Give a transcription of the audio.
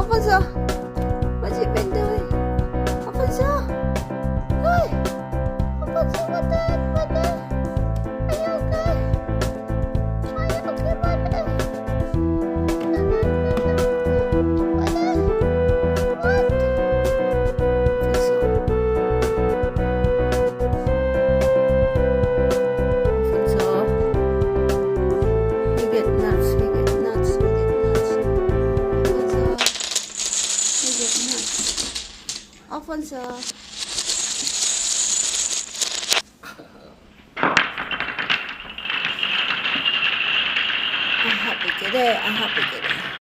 Alfonso, what's it been doing? Alfonso, hey, Alfonso, what the heck, what the? Are you okay? Are you okay, buddy? What the? What? Alfonso, you get nuts, you get nuts, you get nuts. Alfonso, you get nuts. Alfonso. A happy kitty, a happy kitty.